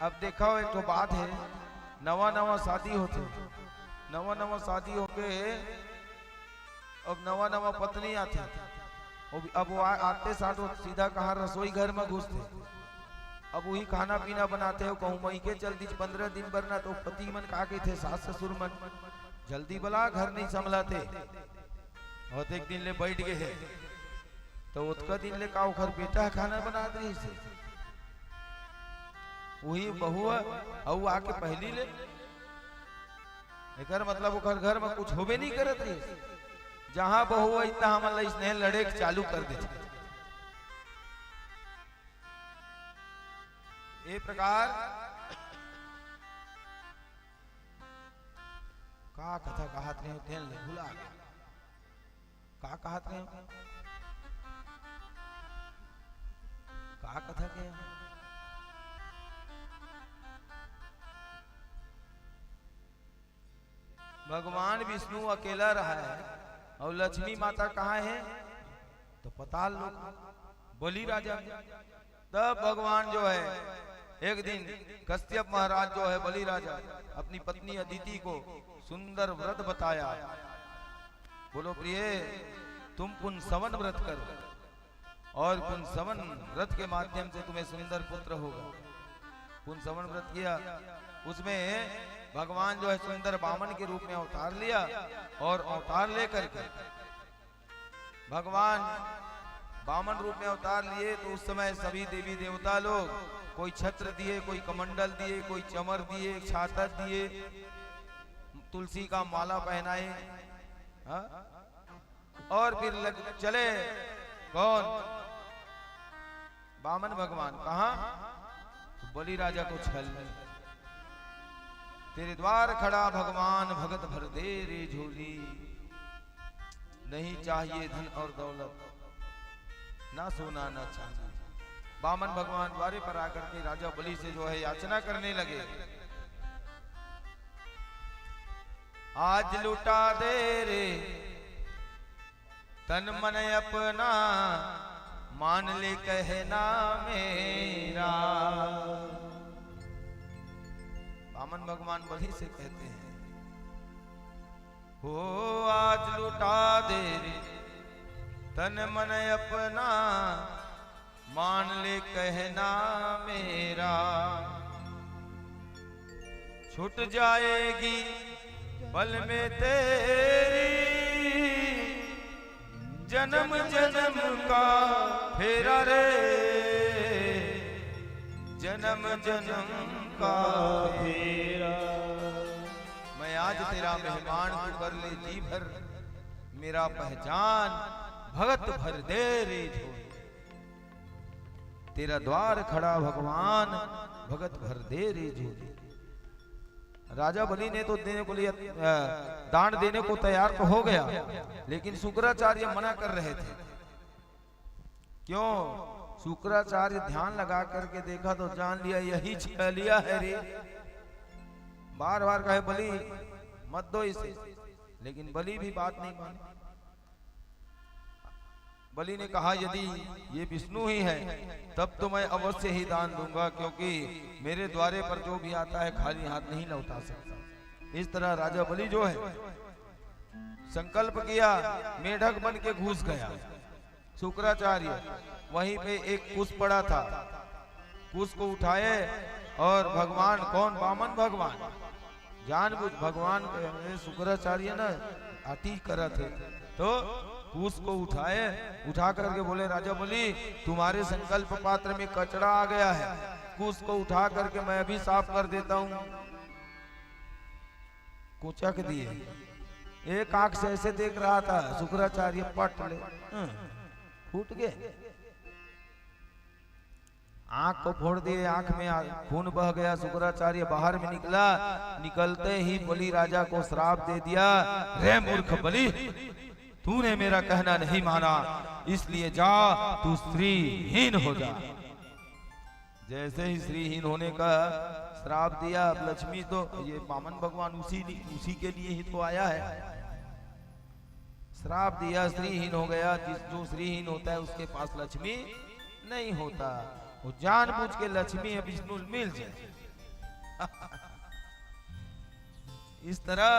अब देखो एक तो बात है, नवा नवा शादी होते, नवा नवा शादी होके अब नवा नवा पत्नी आते, अब वो आते साथ वो सीधा कहा रसोई घर में घुसते, अब वही खाना पीना बनाते हो। कहूँ मई के चल दी 15 दिन भरना तो पति मन का के थे, सास ससुर मन जल्दी बला घर नहीं संभलाते, और एक दिन ले बैठ गए है तो उसका दिन ले का घर बेटा खाना बना दे से वही बहू और आके पहली ले एक मतलब वो घर में कुछ होबे नहीं करत रही, जहां बहू इतना हमला स्नेह लड़े चालू कर देते। ये प्रकार का कथा कहत रहे थे, भूला गया का कहत रहे, का कथा के भगवान विष्णु अकेला रहा है और लक्ष्मी माता कहाँ है तो पताल लोक बलि राजा। तब भगवान जो है एक दिन कश्यप महाराज जो है बलि राजा अपनी पत्नी अदिति को सुंदर व्रत बताया, बोलो प्रिय तुम पुंसवन व्रत करो और पुंसवन व्रत के माध्यम से तुम्हें सुंदर पुत्र होगा। पुंसवन व्रत किया, उसमें भगवान जो है सुंदर बामन के रूप में अवतार लिया और अवतार लेकर के भगवान बामन रूप में अवतार लिए तो उस समय सभी देवी देवता लोग कोई छत्र दिए, कोई कमंडल दिए, कोई चमर दिए, छातर दिए, तुलसी का माला पहनाए, और फिर चले कौन बामन भगवान कहा तो बलि राजा को छल तेरे द्वार खड़ा भगवान भगत भर दे रे झोली, नहीं चाहिए धन और दौलत ना सोना ना चांदी। बामन भगवान द्वारे पर आकर के राजा बलि से जो है याचना करने लगे, आज लुटा दे रे तन मन अपना, मान ले कहना मेरा। बामन भगवान बलि से कहते हैं हो आज लुटा दे रे तन मन अपना, मान ले कहना मेरा, छूट जाएगी बल में तेरी जन्म जन्म का फेरा रे, जन्म जन्म का फेरा। मैं आज तेरा मेहमान तू कर ले जी भर, मेरा पहचान भगत भर दे रे झोली, तेरा द्वार खड़ा भगवान भगत भर दे रे झोली। राजा बलि ने तो देने को लिए दान देने को तैयार तो हो गया, लेकिन शुक्राचार्य मना कर रहे थे। क्यों? शुक्राचार्य ध्यान लगा करके देखा तो जान लिया यही लिया है रे। बार बार कहे बलि मत दो इसे, लेकिन बलि भी बात नहीं मानी। बलि ने कहा यदि ये विष्णु ही है तब तो मैं अवश्य ही दान दूंगा, क्योंकि मेरे द्वारे पर जो भी आता है खाली हाथ नहीं लौटा सकता। इस तरह राजा बलि जो है संकल्प किया, मेढक बन के घुस गया। शुक्राचार्य वहीं पे एक कुश पड़ा था, कुश को उठाए और भगवान कौन बामन भगवान जानबूझ भगवान शुक्राचार्य ना आती करा थे तो कुश को उठाए, उठा करके बोले राजा बलि तुम्हारे संकल्प पात्र में कचरा आ गया है, कुश को उठा करके मैं अभी साफ कर देता हूं। कुचक दिए, एक आंख से ऐसे देख रहा था, शुक्राचार्य पट ले फूट गए, आंख को फोड़ दिए, आंख में खून बह गया। शुक्राचार्य बाहर में निकला, निकलते ही बलि राजा को श्राप दे दिया, रे मूर्ख बलि तूने मेरा कहना नहीं माना, इसलिए जा तू स्त्रीहीन हो जा। जैसे ही स्त्रीहीन होने का श्राप दिया, अब लक्ष्मी तो ये बामन भगवान उसी के लिए ही तो आया है, श्राप दिया, स्त्रीहीन हो गया। जो स्त्रीहीन होता है उसके पास लक्ष्मी नहीं होता, वो जानबूझ के लक्ष्मी विष्णु मिल जाए इस तरह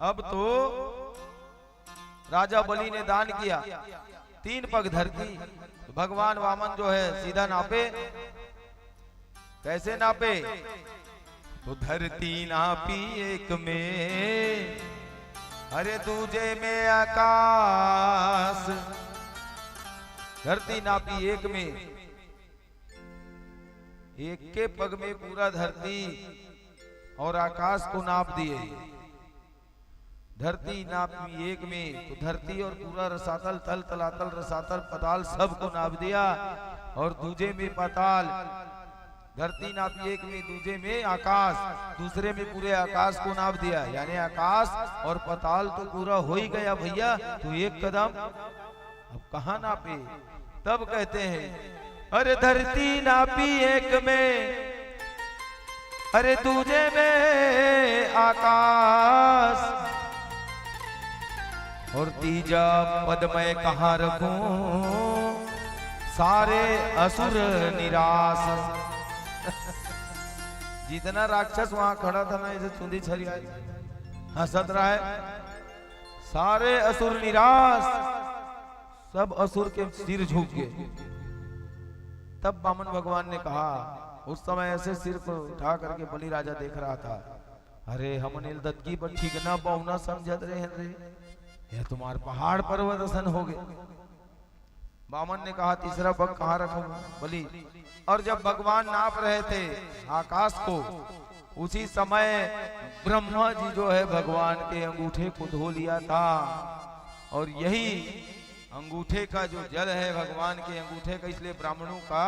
अब तो राजा बलि ने दान किया 3 पग धरती। तो भगवान वामन जो है सीधा नापे। कैसे नापे? तो धरती नापी एक में, अरे दूजे में आकाश। धरती नापी एक में, एक के पग में पूरा धरती और आकाश को नाप दिए। धरती नापी एक में, तो धरती और पूरा रसातल, तल तलातल रसातल पताल सबको नाप दिया। और दूजे में पाताल। धरती नापी एक में, दूजे में आकाश, दूसरे में पूरे आकाश को नाप दिया। यानी आकाश और पाताल तो पूरा हो ही गया भैया। तो एक कदम अब कहां नापे? तब कहते हैं अरे धरती नापी एक में, अरे दूजे में आकाश। और तीजा पद मैं कहां रखूं, सारे असुर निराश। जितना राक्षस वहां खड़ा था ना, इसे चुंदी छरी आई हंसत रहा है। सारे असुर निराश, सब असुर के सिर झुक गए। तब वामन भगवान ने कहा, उस समय ऐसे सिर को उठा करके बलि राजा देख रहा था, अरे हम नीलदत्त की पर ठीक ना बहुना समझत रहे हैं रे, यह तुम्हारे पहाड़ पर्वत असन हो गए। वामन ने कहा, तीसरा पग कहाँ रखूंगा बलि? और जब भगवान नाप रहे थे आकाश को, उसी समय ब्रह्मा जी जो है भगवान के अंगूठे को धो लिया था। और यही अंगूठे का जो जल है भगवान के अंगूठे का, इसलिए ब्राह्मणों का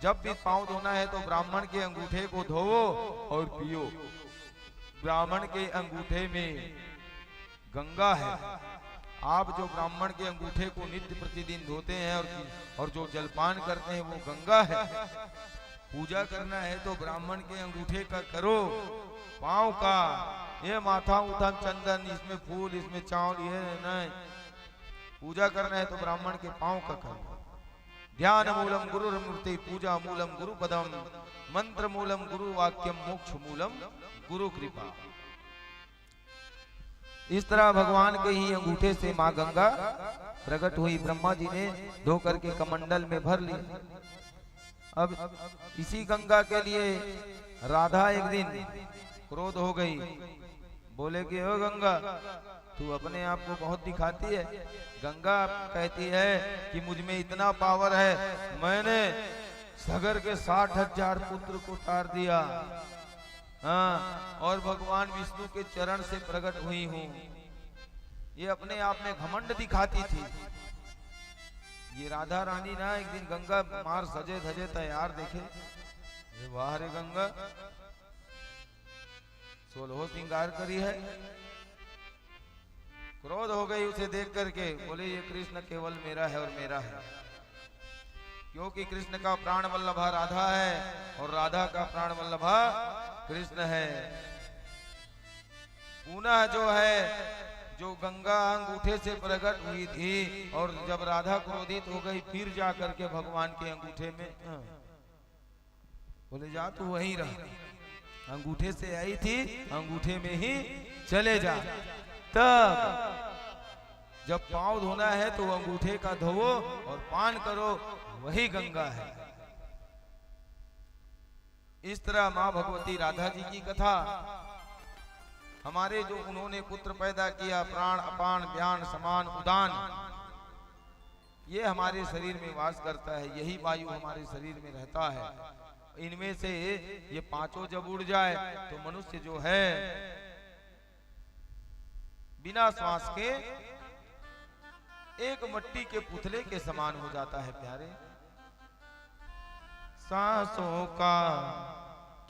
जब भी पांव धोना है तो ब्राह्मण के अंगूठे को धोवो और पियो। ब्राह्मण के अंगूठे में गंगा है। आप जो ब्राह्मण के अंगूठे को नित्य प्रतिदिन धोते हैं और जो जलपान करते हैं वो गंगा है। पूजा करना है तो ब्राह्मण के अंगूठे का करो, पांव का। ये माथा उठा चंदन, इसमें फूल, इसमें चावल, ये नहीं। पूजा करना है तो ब्राह्मण के पांव का करो। ध्यान मूलम गुरु मूर्ति, पूजा मूलम गुरु पदम, मंत्र मूलम गुरु वाक्यम, मोक्ष मूलम गुरु कृपा। इस तरह भगवान के ही अंगूठे से माँ गंगा प्रकट हुई। ब्रह्मा जी ने धो करके कमंडल में भर ली। अब इसी गंगा के लिए राधा एक दिन क्रोध हो गई। बोले कि ओ गंगा, तू अपने आप को बहुत दिखाती है। गंगा कहती है कि मुझ में इतना पावर है, मैंने सगर के 60,000 पुत्र को तार दिया। हाँ, और भगवान विष्णु के चरण से प्रकट हुई हूँ। ये अपने आप में घमंड दिखाती थी। ये राधा रानी ना एक दिन गंगा मार सजे धजे तैयार देखे, ये वाह रे गंगा, 16 श्रृंगार करी है। क्रोध हो गई उसे देख करके, बोले ये कृष्ण केवल मेरा है और मेरा है। क्योंकि कृष्ण का प्राण वल्लभा राधा है और राधा का प्राण वल्लभा कृष्ण है। पुनः जो है, जो गंगा अंगूठे से प्रकट हुई थी और जब राधा क्रोधित हो गई, फिर जा करके भगवान के अंगूठे में बोले जा तू वहीं रह, अंगूठे से आई थी अंगूठे में ही चले जा। तब जब पांव धोना है तो अंगूठे का धोवो और पान करो, वही गंगा है। इस तरह मां भगवती राधा जी की कथा, हमारे जो उन्होंने पुत्र पैदा किया, प्राण अपान व्यान समान उदान, ये हमारे शरीर में वास करता है। यही वायु हमारे शरीर में रहता है। इनमें से ये पांचों जब उड़ जाए तो मनुष्य जो है बिना श्वास के एक मट्टी के पुतले के समान हो जाता है। प्यारे, सांसों का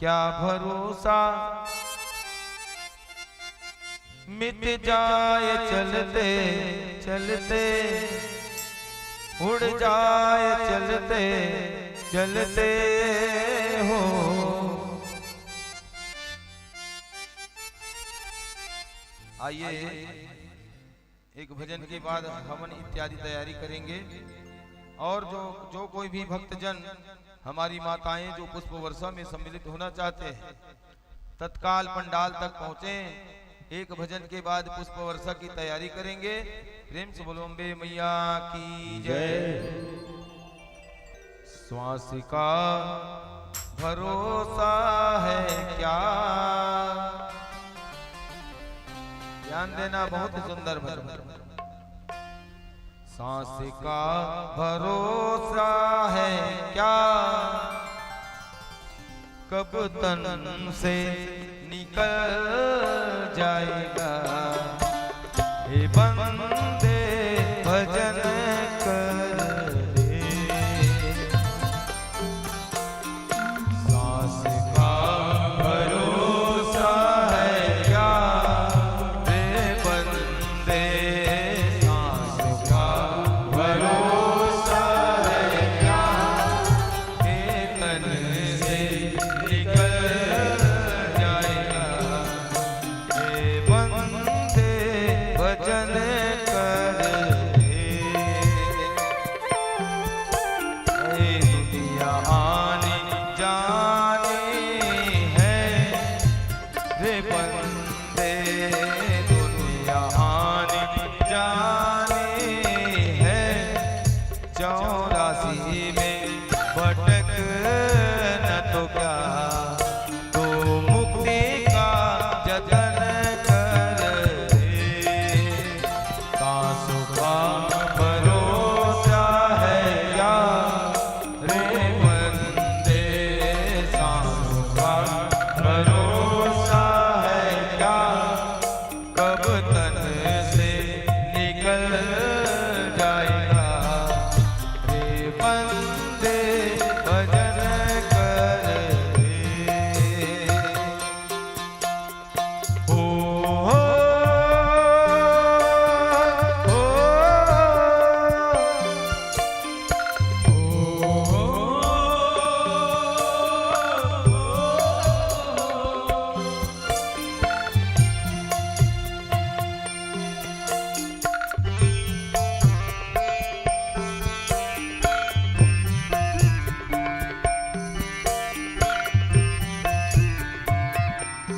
क्या भरोसा, मिट जाए चलते चलते, उड़ जाए चलते चलते हो। आइए एक भजन के बाद हवन इत्यादि तैयारी करेंगे। और जो कोई भी भक्तजन हमारी माताएं जो पुष्प वर्षा में सम्मिलित होना चाहते हैं तत्काल पंडाल तक पहुंचे। एक भजन के बाद पुष्प वर्षा की तैयारी करेंगे। प्रेम से बोलो अम्बे मैया की जय। स्वासिका भरोसा है क्या, ध्यान देना, बहुत सुंदर भजन। सांस का भरोसा है क्या, कब तन से निकल जाएगा। हे बंदे भजन कर दे, सांस का भरोसा है क्या, रे बंदे सांस का भरोसा है क्या, हे तन से निकल जाएगा। हे बंदे भजन कर दे, हे दुनिया आनी जानी है, रे बंदे दुनिया आनी जानी है। 84 में भटक न तो क्या, तो मुक्ति का जतन कर दे। सांसों का भरोसा है क्या, रे बंदे सांसों का भरोसा है क्या, कब तन से निकल जाएगा। रे बंदे भजन कर दे। ओ हो,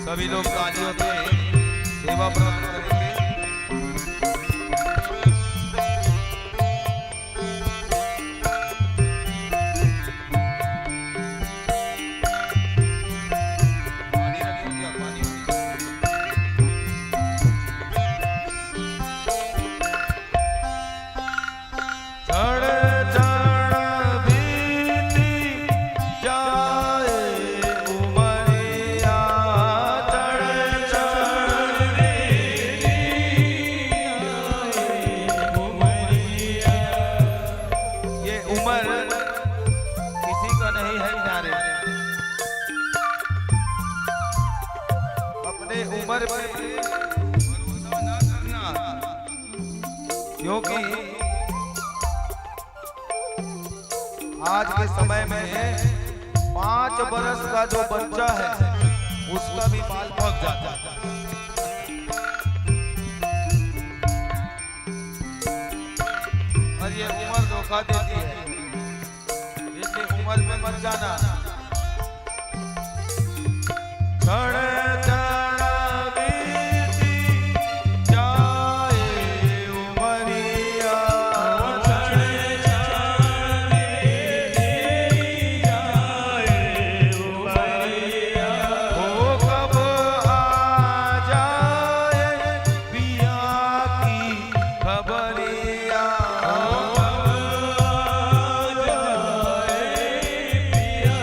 सभी लोग तालियों से सेवा प्राप्त करेंगे। पानी रखिए क्या, पानी चढ़ चढ़ बीती जाए उमरिया, चढ़ चढ़ बीती जाए उमरिया। ये उम्र किसी का नहीं है प्यारे, अपने उम्र पे भरोसा ना करना, क्योंकि आज के समय में 5 बरस का जो बच्चा है उसका भी बाल पक जाता है। और ये उम्र धोखा देती है, इसलिए उम्र में मत जाना। चढ़ चढ़ बीती जाए उमरिया, ओ कब आ जाए पिया की खबरिया। ओ कब आ जाए पिया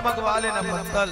मंगवा लेना पत्तल।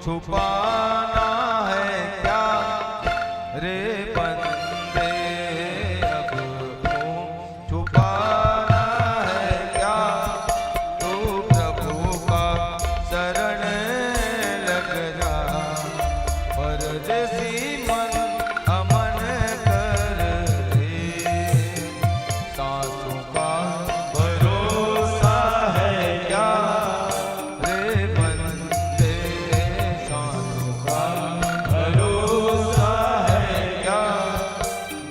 छुपाना है क्या रे बंदे, अब मुँह छुपाना है क्या, तू प्रभु का शरण लग जा, परदेसी मन अमन कर दे, सासू का भरोसा है क्या रे बंदे, सासू का भरोसा है क्या,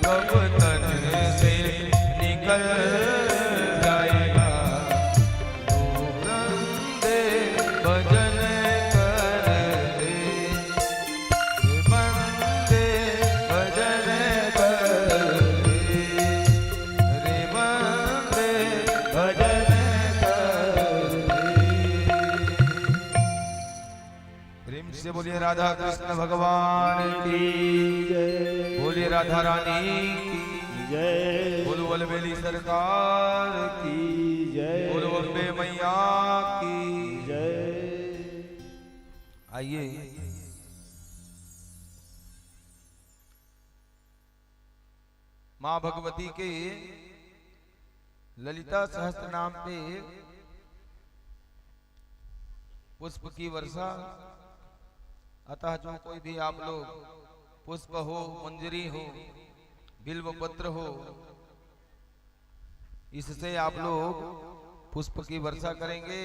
कब तन से निकल जाएगा, तू बंदे भजन कर दे, बंदे भजन कर दे, रे बंदे भजन कर दे। प्रेम से बोलिए राधा कृष्ण भगवान की जय, बोलिए राधा रानी की जय, बोलो बलबेली सरकार की, जय, बोलो अम्बे मैया की। जय। आइए माँ भगवती के ललिता सहस्त्र नाम पे पुष्प की वर्षा, अतः जो कोई भी आप लोग पुष्प हो, मंजरी हो, बिल्व पत्र हो, इससे आप लोग पुष्प की वर्षा करेंगे।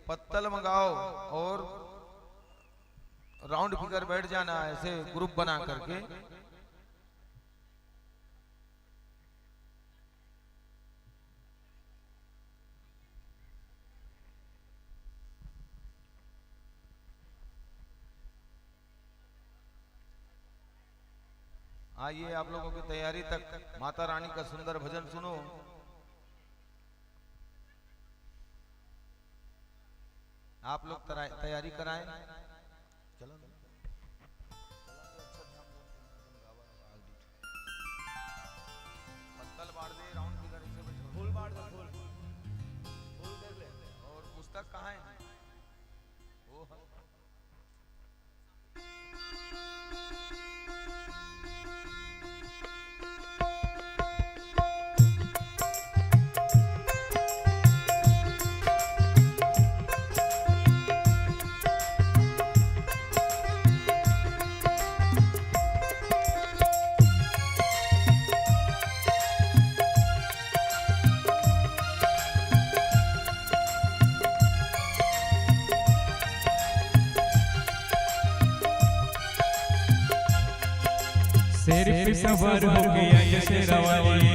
पत्तल मंगाओ और राउंड फिगर बैठ जाना, ऐसे ग्रुप बना करके। आइए आप लोगों की तैयारी तक माता रानी का सुंदर भजन सुनो। आप लोग तैयारी कराएं। पत्तल बाढ़ दे, राउंड फिगर इसे बचाओ। फूल बाढ़ दो, फूल दे ले। और पुस्तक कहाँ है? वो है। शेर पे सवार हो गया जैसे रवाली,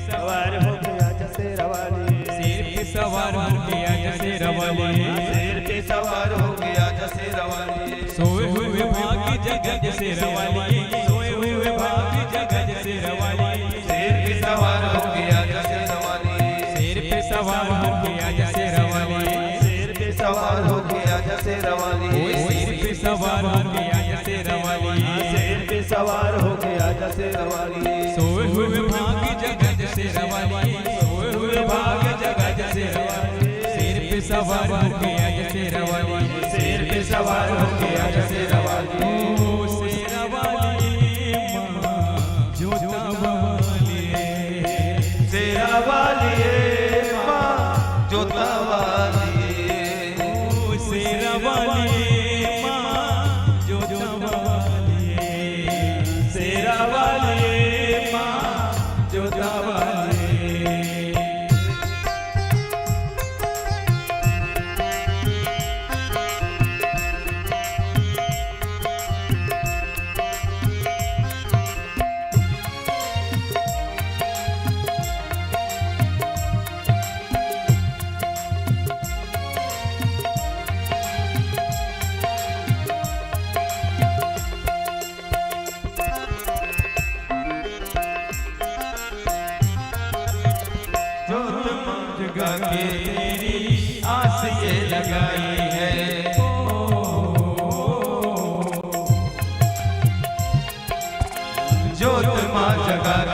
सवार हो गया जैसे रवाली, शेर पे सवार हो गया जैसे रवाली, शेर पे सवार हो गया जैसे रवाली, सोए हुए भागी जगह जैसे रवाली, सोए हुए भागी जगह जैसे रवाली, शेर पे सवार हो गया जैसे रवाली, शेर पे सवार हो गया जैसे रवाली, शेर पे सवार हो गया जैसे रवाली, शेर पे सवार हो गया जैसे रवाली, शेर पे सवार हो गया जैसे रवाली, सोए हुए भागी जगह जैसे रवाली, सोए हुए भागी जगह जैसे रवाली, शेर पे सवार हो गया जैसे रवाली, शेर पे सवार हो गया जैसे रवाली, ओ शेरा वाली माँ जोता वाली,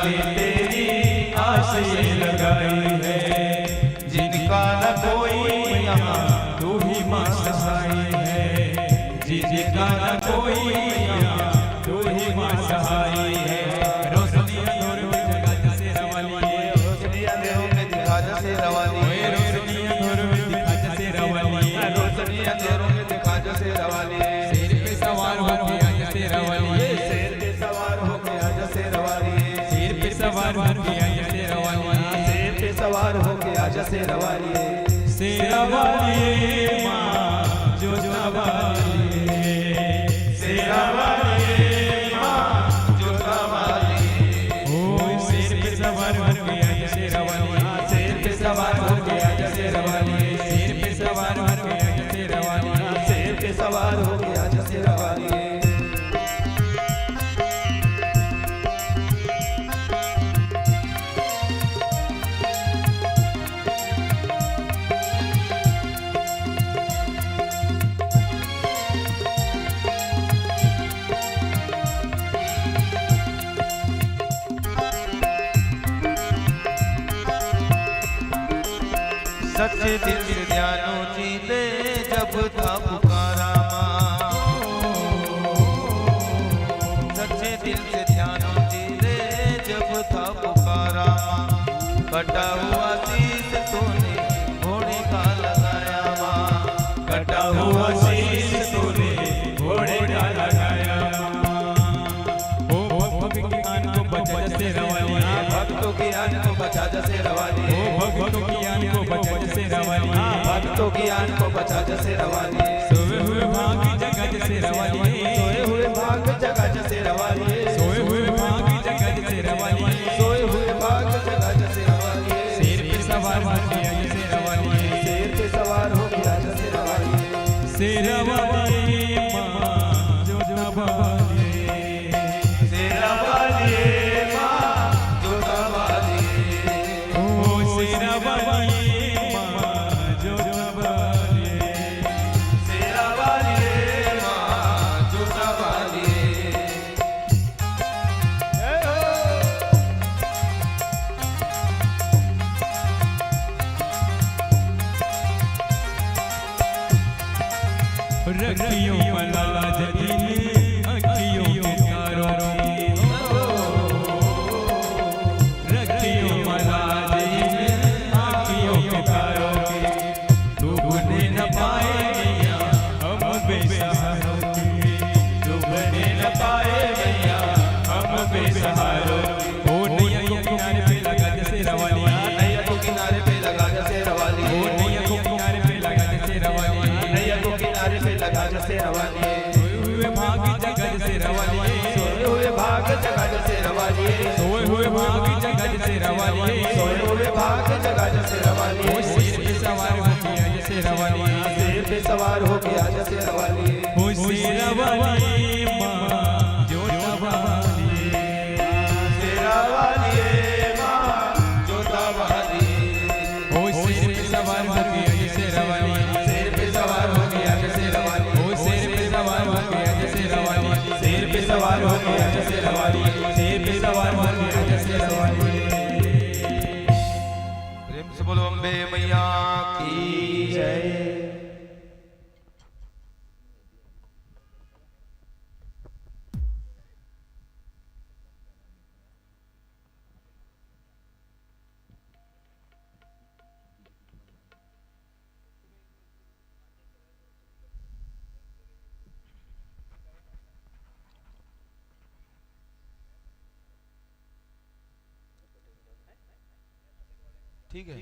के तेरी आस ये लगाई है, जिनका न कोई यहाँ तू ही माँ सहाय है, जिनका न कोई यहाँ तू ही माँ सहाय है। रोशनी अंधेरों में जगा जसेरा वाली है, रोशनी अंधेरों में दिखा जसेरा वाली है, रोशनी अंधेरों में दिखा जसेरा वाली है, रोशनी अंधेरों में दिखा जसेरा वाली है। शेर पे सवार होके आ जसेरा वाली है, शेर पे सवार होके आ जसेरा वाली है, शेर पे सवार होके आ जसेरा वाली है, शेर पे सवार होके आ जसेरा वाली है। शेरा वाली माँ जोता वाली है, शेरा वाली माँ जोता वाली ओ शेर पे सवार होके आ जसेरा वाली है, शेर पे सवार होके आ जसेरा वाली है, शेर पे सवार होके आ जसेरा वाली है, शेर पे सवार होके आ जसेरा वाली है। सच्चे दिल से ध्यानो जीते जब था पुकारा माँ, सच्चे दिल से ध्यानो जीते जब था पुकारा माँ, कटा हुआ शीश तूने घोड़े का लगाया माँ, कटा हुआ शीश तूने घोड़े का लगाया ओ भक्तों की आन को बचा जसेरा वाली है, भक्तों की आन को बचा जसेरा वाली है, ओ भक्तों की आन को बचा जसेरा वाली है, भक्तों की आन को बचा जसेरा वाली है। सोए हुए भाग जगह जसेरा वाली है, सोए हुए भाग जगा जसेरा वाली है, सोए हुए भाग जगह जसेरा वाली है, सोए हुए भाग जगा जसेरा वाली है। शेर पे सवार होके आ जसेरा वाली है, शेर पे सवार हो गया जसेरा वाली है। शेरा वाली माँ जोता वाली है, शेरा वाली है माँ जोता वाली है, ओ शेरा वाली माँ जोता वाली है, शेरा वाली है माँ जोता वाली है। जय हो। रखियों मलाला जलीले अखियों के तारों की, रखियों मलाला जलीले अखियों के तारों की, डूबने न पाए मैया हम बेसहारों की, डूबने न पाए मैया हम बेसहारों की। ओ नैया को किनारे पे लगा जसेरा वाली है, नैया को किनारे पे लगा जसेरा वाली ओ है, नैया को किनारे पे लगा जसेरा वाली है, नैया को किनारे पे लगा जसेरा वाली है। सोए हुए भाग जगह जसेरा वाली है, सोए हुए भाग जगा जसेरा वाली है, सोए हुए भाग जगह जसेरा वाली है, सोए हुए भाग जगा जसेरा वाली ओ है। शेर पे सवार होके आ जसेरा वाली है, शेर पे सवार हो गया जसेरा वाली है। ओ शेरा वाली माँ जोता वाली है, शेरा वाली है माँ जोता वाली है, ओ शेर पे सवार होके आ जसेरा वाली है, शेर पे सवार हो गया जसेरा वाली है, ओ शेर पे सवार होके आ जसेरा वाली है, शेर पे सवार हो गया जसेरा वाली है, शेर पे सवार होके आ जसेरा वाली है। प्रेम से बोलो अम्बे मैया की जय। ठीक है,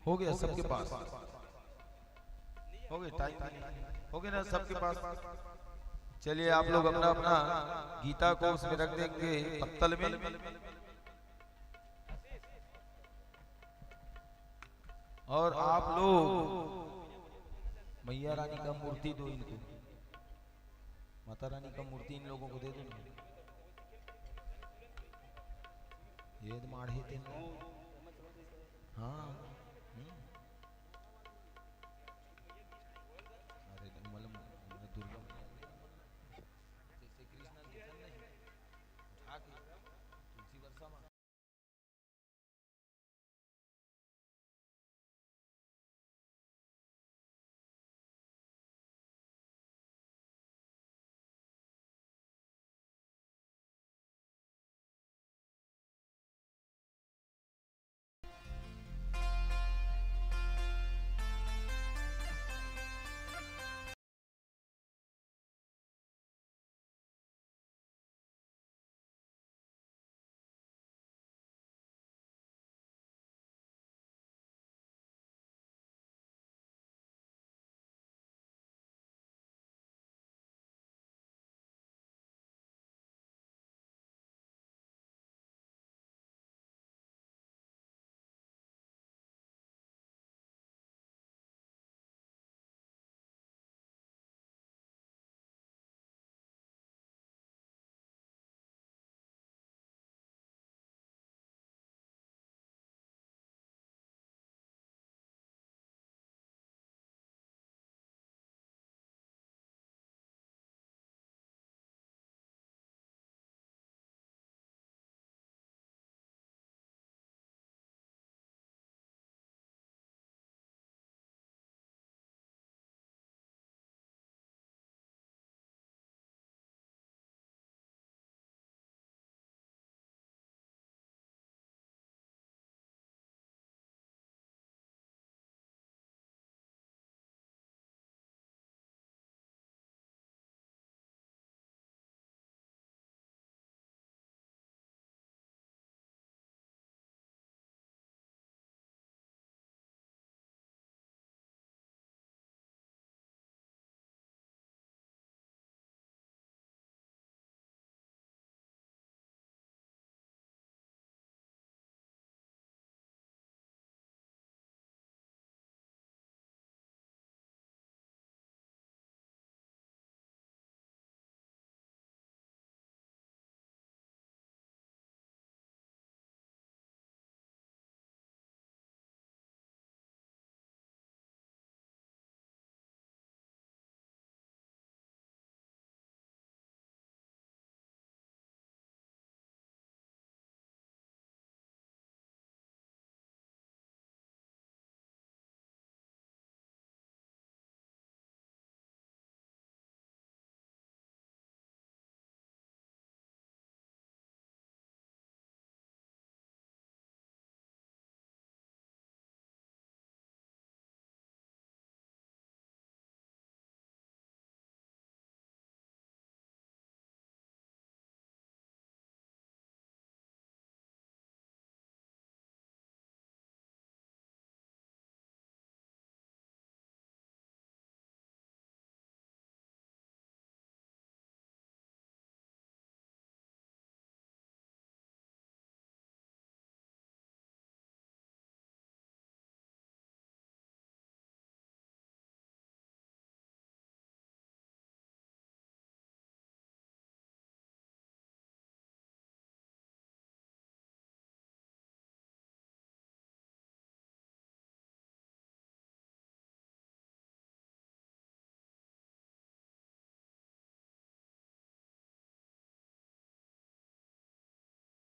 हो गया सबके पास, हो गया टाइम हो गया ना सबके पास। चलिए आप लोग अपना अपना गीता को उसमें रख देंगे पत्तल में, और आप लोग मैया रानी का मूर्ति दो इनको, माता रानी का मूर्ति इन लोगों को दे दो। ये माढ़े थे हाँ